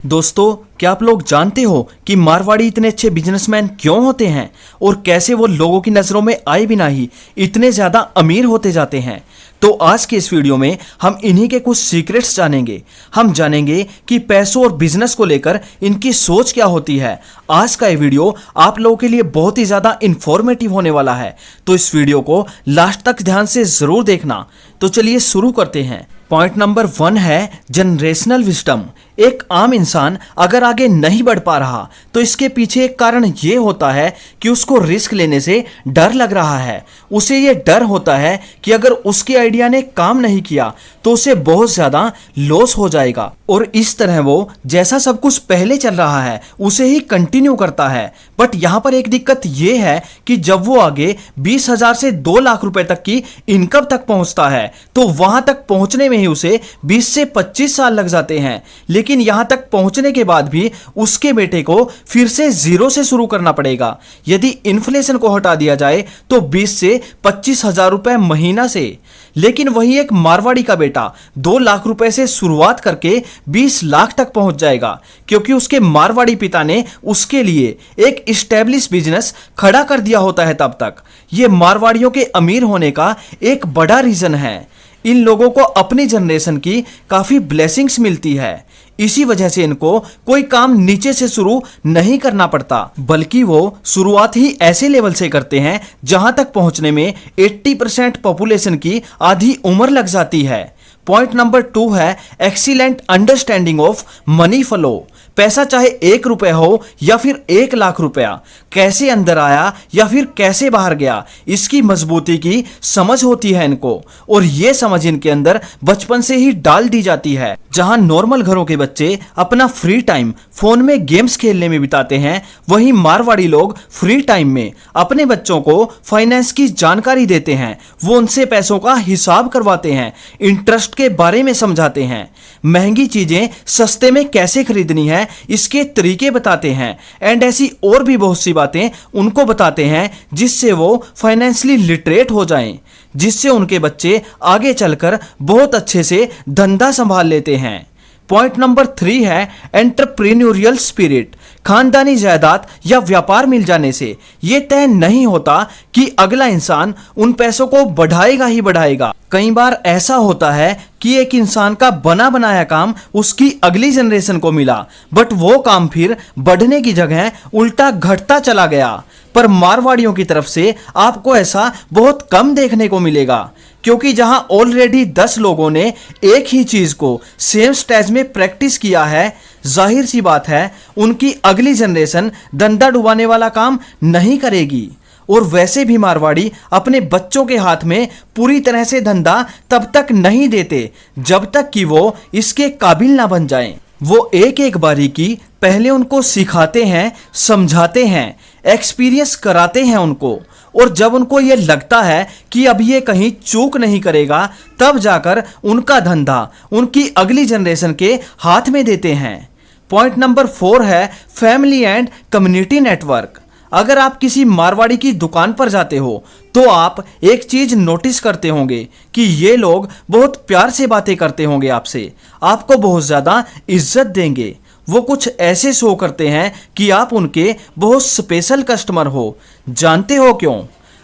दोस्तों, क्या आप लोग जानते हो कि मारवाड़ी इतने अच्छे बिजनेसमैन क्यों होते हैं और कैसे वो लोगों की नज़रों में आए बिना ही इतने ज़्यादा अमीर होते जाते हैं। तो आज के इस वीडियो में हम इन्हीं के कुछ सीक्रेट्स जानेंगे। हम जानेंगे कि पैसों और बिजनेस को लेकर इनकी सोच क्या होती है। आज का ये वीडियो आप लोगों के लिए बहुत ही ज़्यादा इंफॉर्मेटिव होने वाला है, तो इस वीडियो को लास्ट तक ध्यान से ज़रूर देखना। तो चलिए शुरू करते हैं। पॉइंट नंबर 1 है जनरेशनल विजडम। एक आम इंसान अगर आगे नहीं बढ़ पा रहा तो इसके पीछे एक कारण ये होता है कि उसको रिस्क लेने से डर लग रहा है। उसे ये डर होता है कि अगर उसके आइडिया ने काम नहीं किया तो उसे बहुत ज्यादा लॉस हो जाएगा, और इस तरह वो जैसा सब कुछ पहले चल रहा है उसे ही कंटिन्यू करता है। बट यहाँ पर एक दिक्कत ये है कि जब वो आगे 20,000 से 2 लाख रुपए तक की इनकम तक पहुंचता है तो वहां तक पहुंचने में ही उसे 20 से 25 साल लग जाते हैं। लेकिन यहां तक पहुंचने के बाद भी उसके बेटे को फिर से जीरो से शुरू करना पड़ेगा। यदि इन्फ्लेशन को हटा दिया जाए तो 20 से 25,000 रुपए महीना से। लेकिन वही एक मारवाड़ी का बेटा 2 लाख रुपए से शुरुआत करके 20 लाख तक पहुंच जाएगा, क्योंकि उसके मारवाड़ी पिता ने उसके लिए एक एस्टेब्लिश बिजनेस खड़ा कर दिया होता है। तब तक यह मारवाड़ियों के अमीर होने का एक बड़ा रीजन है। इन लोगों को अपनी जनरेशन की काफी ब्लेसिंग्स मिलती है। इसी वजह से इनको कोई काम नीचे से शुरू नहीं करना पड़ता, बल्कि वो शुरुआत ही ऐसे लेवल से करते हैं जहां तक पहुंचने में 80% पॉपुलेशन की आधी उम्र लग जाती है। पॉइंट नंबर 2 है excellent understanding of money flow. पैसा चाहे 1 रुपए हो या फिर 1 लाख रुपया, कैसे अंदर आया या फिर कैसे बाहर गया, इसकी मजबूती की समझ होती है इनको, और ये समझ इनके अंदर बचपन से ही डाल दी जाती है। जहां नॉर्मल घरों के बच्चे अपना फ्री टाइम फोन में गेम्स खेलने में बिताते हैं, वहीं मारवाड़ी लोग फ्री टाइम में अपने बच्चों को फाइनेंस की जानकारी देते हैं। वो उनसे पैसों का हिसाब करवाते हैं, इंटरेस्ट के बारे में समझाते हैं, महंगी चीजें सस्ते में कैसे खरीदनी है इसके तरीके बताते हैं, एंड ऐसी और भी बहुत सी बातें उनको बताते हैं जिससे वो फाइनेंशियली लिटरेट हो जाएं, जिससे उनके बच्चे आगे चलकर बहुत अच्छे से धंधा संभाल लेते हैं। पॉइंट नंबर 3 है एंटरप्रेन्योरियल स्पिरिट। खानदानी जायदाद या व्यापार मिल जाने से यह तय नहीं होता कि अगला इंसान उन पैसों को बढ़ाएगा ही बढ़ाएगा। कई बार ऐसा होता है कि एक इंसान का बना बनाया काम उसकी अगली जनरेशन को मिला, बट वो काम फिर बढ़ने की जगह उल्टा घटता चला गया। पर मारवाड़ियों की तरफ से आपको ऐसा बहुत कम देखने को मिलेगा, क्योंकि जहां ऑलरेडी 10 लोगों ने एक ही चीज को सेम स्टेज में प्रैक्टिस किया है, जाहिर सी बात है उनकी अगली जनरेशन धंधा डुबाने वाला काम नहीं करेगी। और वैसे भी मारवाड़ी अपने बच्चों के हाथ में पूरी तरह से धंधा तब तक नहीं देते जब तक कि वो इसके काबिल ना बन जाएं। वो एक एक बारीकी पहले उनको सिखाते हैं, समझाते हैं, एक्सपीरियंस कराते हैं उनको, और जब उनको ये लगता है कि अब ये कहीं चूक नहीं करेगा, तब जाकर उनका धंधा उनकी अगली जनरेशन के हाथ में देते हैं। पॉइंट नंबर 4 है फैमिली एंड कम्युनिटी नेटवर्क। अगर आप किसी मारवाड़ी की दुकान पर जाते हो तो आप एक चीज नोटिस करते होंगे कि ये लोग बहुत प्यार से बातें करते होंगे आपसे, आपको बहुत ज्यादा इज्जत देंगे। वो कुछ ऐसे शो करते हैं कि आप उनके बहुत स्पेशल कस्टमर हो। जानते हो क्यों?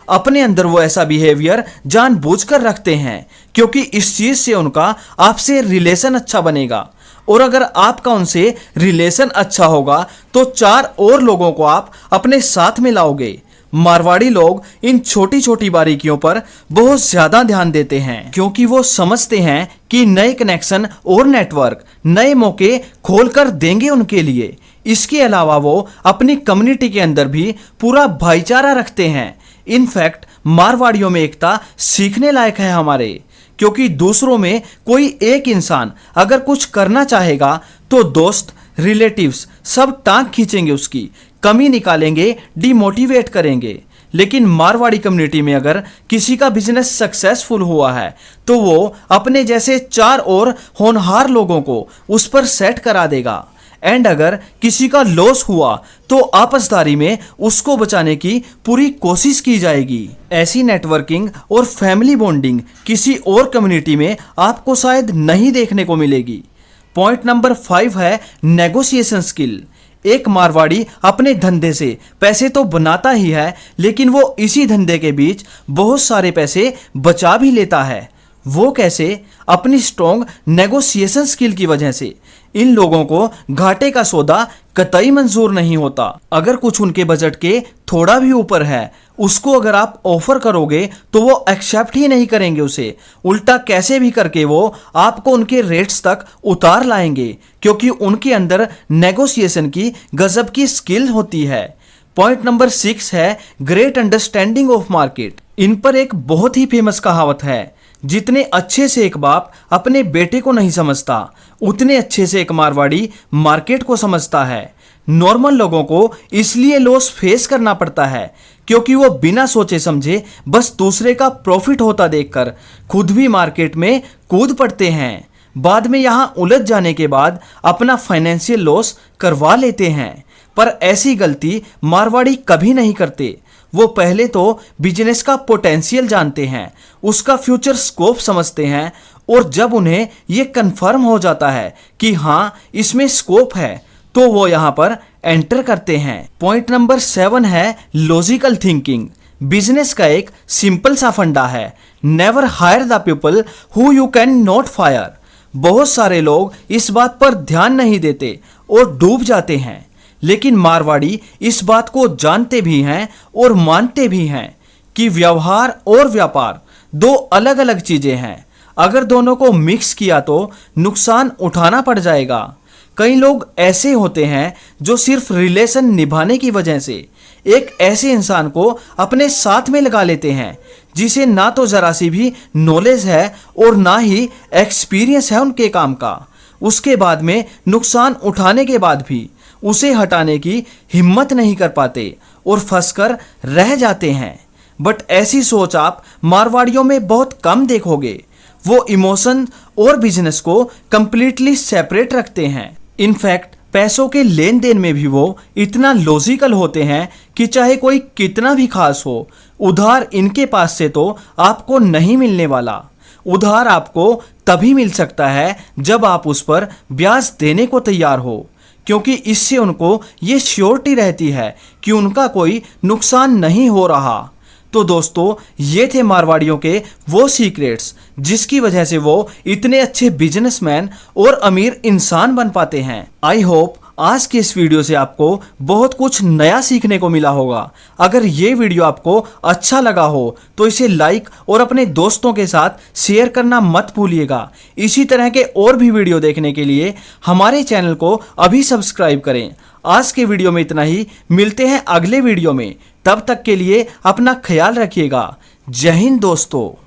अपने अंदर वो ऐसा बिहेवियर जानबूझकर रखते हैं, क्योंकि इस चीज से उनका आपसे रिलेशन अच्छा बनेगा, और अगर आपका उनसे रिलेशन अच्छा होगा तो 4 और लोगों को आप अपने साथ में लाओगे। मारवाड़ी लोग इन छोटी छोटी बारीकियों पर बहुत ज्यादा ध्यान देते हैं, क्योंकि वो समझते हैं कि नए कनेक्शन और नेटवर्क नए मौके खोलकर देंगे उनके लिए। इसके अलावा वो अपनी कम्युनिटी के अंदर भी पूरा भाईचारा रखते हैं। इनफैक्ट मारवाड़ियों में एकता सीखने लायक है हमारे, क्योंकि दूसरों में कोई एक इंसान अगर कुछ करना चाहेगा तो दोस्त, रिलेटिव्स सब टांग खींचेंगे, उसकी कमी निकालेंगे, डिमोटिवेट करेंगे। लेकिन मारवाड़ी कम्युनिटी में अगर किसी का बिजनेस सक्सेसफुल हुआ है तो वो अपने जैसे 4 और होनहार लोगों को उस पर सेट करा देगा, एंड अगर किसी का लॉस हुआ तो आपसदारी में उसको बचाने की पूरी कोशिश की जाएगी। ऐसी नेटवर्किंग और फैमिली बॉन्डिंग किसी और कम्युनिटी में आपको शायद नहीं देखने को मिलेगी। पॉइंट नंबर 5 है नेगोशिएशन स्किल। एक मारवाड़ी अपने धंधे से पैसे तो बनाता ही है, लेकिन वो इसी धंधे के बीच बहुत सारे पैसे बचा भी लेता है। वो कैसे? अपनी स्ट्रॉन्ग नेगोशिएशन स्किल की वजह से। इन लोगों को घाटे का सौदा कतई मंजूर नहीं होता। अगर कुछ उनके बजट के थोड़ा भी ऊपर है, उसको अगर आप ऑफर करोगे तो वो एक्सेप्ट ही नहीं करेंगे उसे। उल्टा कैसे भी करके वो आपको उनके रेट्स तक उतार लाएंगे, क्योंकि उनके अंदर नेगोशिएशन की गजब की स्किल होती है। पॉइंट नंबर 6 है ग्रेट अंडरस्टैंडिंग ऑफ मार्केट। इन पर एक बहुत ही फेमस कहावत है, जितने अच्छे से एक बाप अपने बेटे को नहीं समझता, उतने अच्छे से एक मारवाड़ी मार्केट को समझता है। नॉर्मल लोगों को इसलिए लॉस फेस करना पड़ता है क्योंकि वो बिना सोचे समझे बस दूसरे का प्रॉफिट होता देखकर खुद भी मार्केट में कूद पड़ते हैं। बाद में यहाँ उलझ जाने के बाद अपना फाइनेंशियल लॉस करवा लेते हैं। पर ऐसी गलती मारवाड़ी कभी नहीं करते। वो पहले तो बिजनेस का पोटेंशियल जानते हैं, उसका फ्यूचर स्कोप समझते हैं, और जब उन्हें ये कंफर्म हो जाता है कि हाँ इसमें स्कोप है, तो वो यहाँ पर एंटर करते हैं। पॉइंट नंबर 7 है लॉजिकल थिंकिंग। बिजनेस का एक सिंपल सा फंडा है, never hire the people who you can not fire. बहुत सारे लोग इस बात पर ध्यान नहीं देते और डूब जाते हैं, लेकिन मारवाड़ी इस बात को जानते भी हैं और मानते भी हैं कि व्यवहार और व्यापार दो अलग अलग चीजें हैं। अगर दोनों को मिक्स किया तो नुकसान उठाना पड़ जाएगा। कई लोग ऐसे होते हैं जो सिर्फ रिलेशन निभाने की वजह से एक ऐसे इंसान को अपने साथ में लगा लेते हैं जिसे ना तो जरा सी भी नॉलेज है और ना ही एक्सपीरियंस है उनके काम का। उसके बाद में नुकसान उठाने के बाद भी उसे हटाने की हिम्मत नहीं कर पाते और फंसकर रह जाते हैं। बट ऐसी सोच आप मारवाड़ियों में बहुत कम देखोगे। वो इमोशन और बिजनेस को कंप्लीटली सेपरेट रखते हैं। इनफैक्ट पैसों के लेन देन में भी वो इतना लॉजिकल होते हैं कि चाहे कोई कितना भी खास हो, उधार इनके पास से तो आपको नहीं मिलने वाला। उधार आपको तभी मिल सकता है जब आप उस पर ब्याज देने को तैयार हो, क्योंकि इससे उनको ये श्योरिटी रहती है कि उनका कोई नुकसान नहीं हो रहा। तो दोस्तों, ये थे मारवाड़ियों के वो सीक्रेट्स जिसकी वजह से वो इतने अच्छे बिजनेसमैन और अमीर इंसान बन पाते हैं। आई होप आज की इस वीडियो से आपको बहुत कुछ नया सीखने को मिला होगा। अगर ये वीडियो आपको अच्छा लगा हो तो इसे लाइक और अपने दोस्तों के साथ शेयर करना मत भूलिएगा। इसी तरह के और भी वीडियो देखने के लिए हमारे चैनल को अभी सब्सक्राइब करें। आज के वीडियो में इतना ही, मिलते हैं अगले वीडियो में। तब तक के लिए अपना ख्याल रखिएगा। जय हिंद दोस्तों।